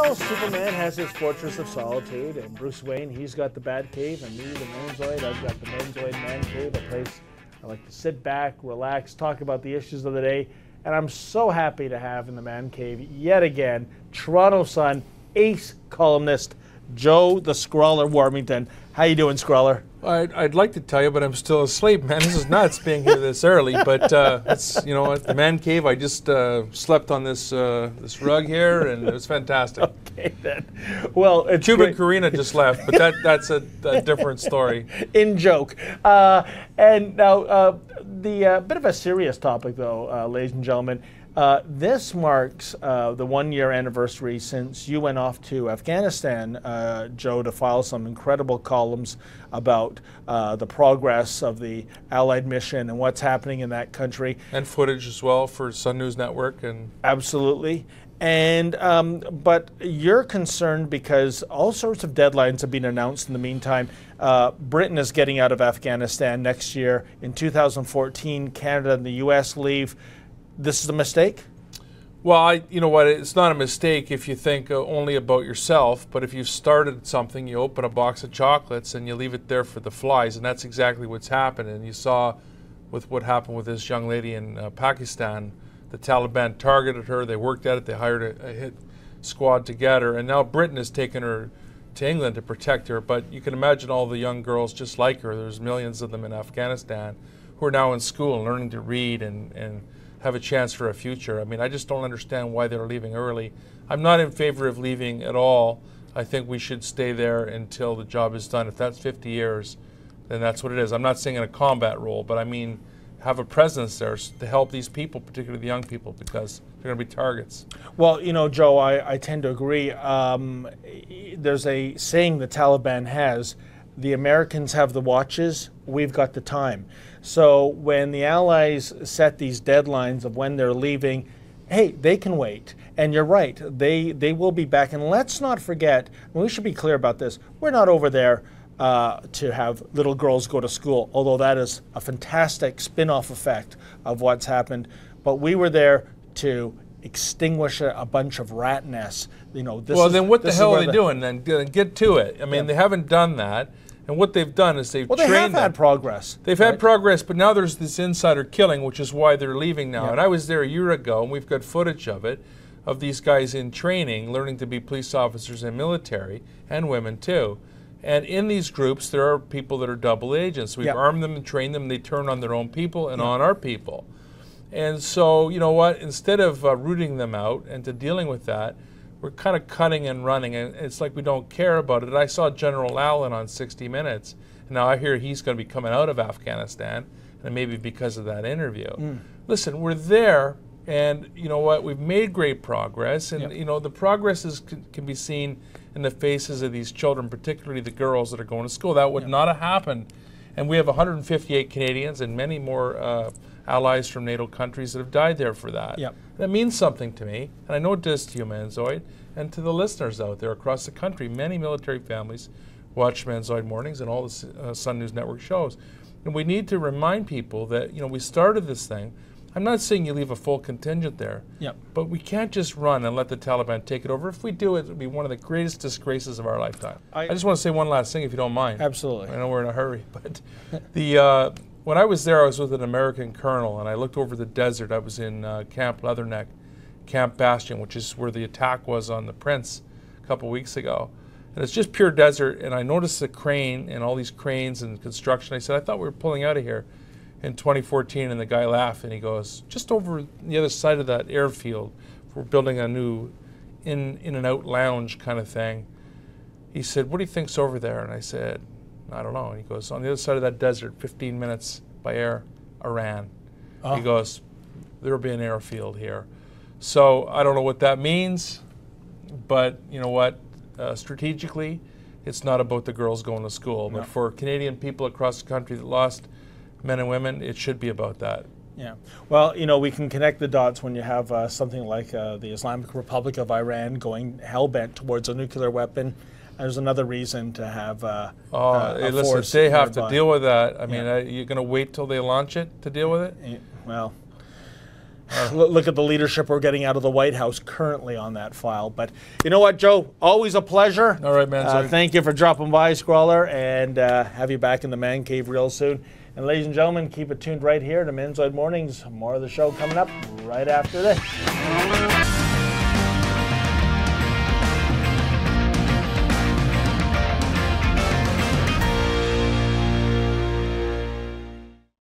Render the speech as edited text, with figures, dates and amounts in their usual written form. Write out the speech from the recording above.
Well, Superman has his fortress of solitude, and Bruce Wayne, he's got the Bat Cave, and me, the Manzoid, I've got the Manzoid Man Cave, a place I like to sit back, relax, talk about the issues of the day, and I'm so happy to have in the Man Cave, yet again, Toronto Sun ace columnist, Joe the Scrawler Warmington. How you doing, Scrawler? I'd like to tell you, but I'm still asleep, man. This is nuts being here this early. But it's, you know, at the Man Cave, I just slept on this this rug here, and it was fantastic. Okay, then. Well, it's Cuban Karina just left, but that's a different story. In joke. And now, the bit of a serious topic, though, ladies and gentlemen. This marks the one-year anniversary since you went off to Afghanistan, Joe, to file some incredible columns about the progress of the Allied mission and what's happening in that country. And footage as well for Sun News Network. And absolutely. And but you're concerned because all sorts of deadlines have been announced in the meantime. Britain is getting out of Afghanistan next year. In 2014, Canada and the U.S. leave. This is a mistake? Well, you know what, it's not a mistake if you think only about yourself, but if you've started something, you open a box of chocolates and you leave it there for the flies, and that's exactly what's happened. And you saw with what happened with this young lady in Pakistan, the Taliban targeted her, they worked at it, they hired a hit squad to get her, and now Britain has taken her to England to protect her. But you can imagine all the young girls just like her, there's millions of them in Afghanistan, who are now in school and learning to read and have a chance for a future. I mean, I just don't understand why they're leaving early. I'm not in favor of leaving at all. I think we should stay there until the job is done. If that's 50 years, then that's what it is. I'm not saying in a combat role, but I mean, have a presence there to help these people, particularly the young people, because they're going to be targets. Well, you know, Joe, I tend to agree. There's a saying the Taliban has, the Americans have the watches, we've got the time. So when the Allies set these deadlines of when they're leaving, hey, they can wait. And you're right, they will be back. And let's not forget, and we should be clear about this, we're not over there to have little girls go to school, although that is a fantastic spin-off effect of what's happened. But we were there to extinguish a bunch of rat nests. You know, then what the hell are they doing then? Get to it. I mean, they haven't done that. And what they've done is they've trained them. Well, they have had progress. They've had progress, but now there's this insider killing, which is why they're leaving now. And I was there a year ago, and we've got footage of it, of these guys in training, learning to be police officers and military, and women too. And in these groups, there are people that are double agents. We've armed them and trained them. They turn on their own people and on our people. And so, you know what, instead of rooting them out and to dealing with that, we're kind of cutting and running, and it's like we don't care about it. I saw General Allen on 60 Minutes, and now I hear he's going to be coming out of Afghanistan, and maybe because of that interview. Listen, we're there, and you know what? We've made great progress, and you know the progress can be seen in the faces of these children, particularly the girls that are going to school. That would not have happened, and we have 158 Canadians and many more allies from NATO countries that have died there for that. That means something to me, and I know it does to you, Manzoid, and to the listeners out there across the country. Many military families watch Manzoid Mornings and all the Sun News Network shows. And we need to remind people that, you know, we started this thing. I'm not saying you leave a full contingent there, but we can't just run and let the Taliban take it over. If we do, it would be one of the greatest disgraces of our lifetime. I just want to say one last thing, if you don't mind. Absolutely. I know we're in a hurry, but the when I was there, I was with an American colonel, and I looked over the desert. I was in Camp Leatherneck, Camp Bastion, which is where the attack was on the Prince a couple weeks ago. And it's just pure desert, and I noticed the crane and all these cranes and construction. I said, I thought we were pulling out of here in 2014, and the guy laughed, and he goes, just over the other side of that airfield, we're building a new in and out lounge kind of thing. He said, what do you think's over there? And I said, I don't know. And he goes, on the other side of that desert, 15 minutes by air, Iran. He goes, there'll be an airfield here. So I don't know what that means, but you know what? Strategically, it's not about the girls going to school. But for Canadian people across the country that lost men and women, it should be about that. Yeah. Well, you know, we can connect the dots when you have something like the Islamic Republic of Iran going hell-bent towards a nuclear weapon. There's another reason to have a listen, force they have nearby. to deal with that. I mean, you're going to wait till they launch it to deal with it? Well, look at the leadership we're getting out of the White House currently on that file. But you know what, Joe? Always a pleasure. All right, man. Thank you for dropping by, Scrawler, and have you back in the man cave real soon. And ladies and gentlemen, keep it tuned right here to Menzoid Mornings. More of the show coming up right after this.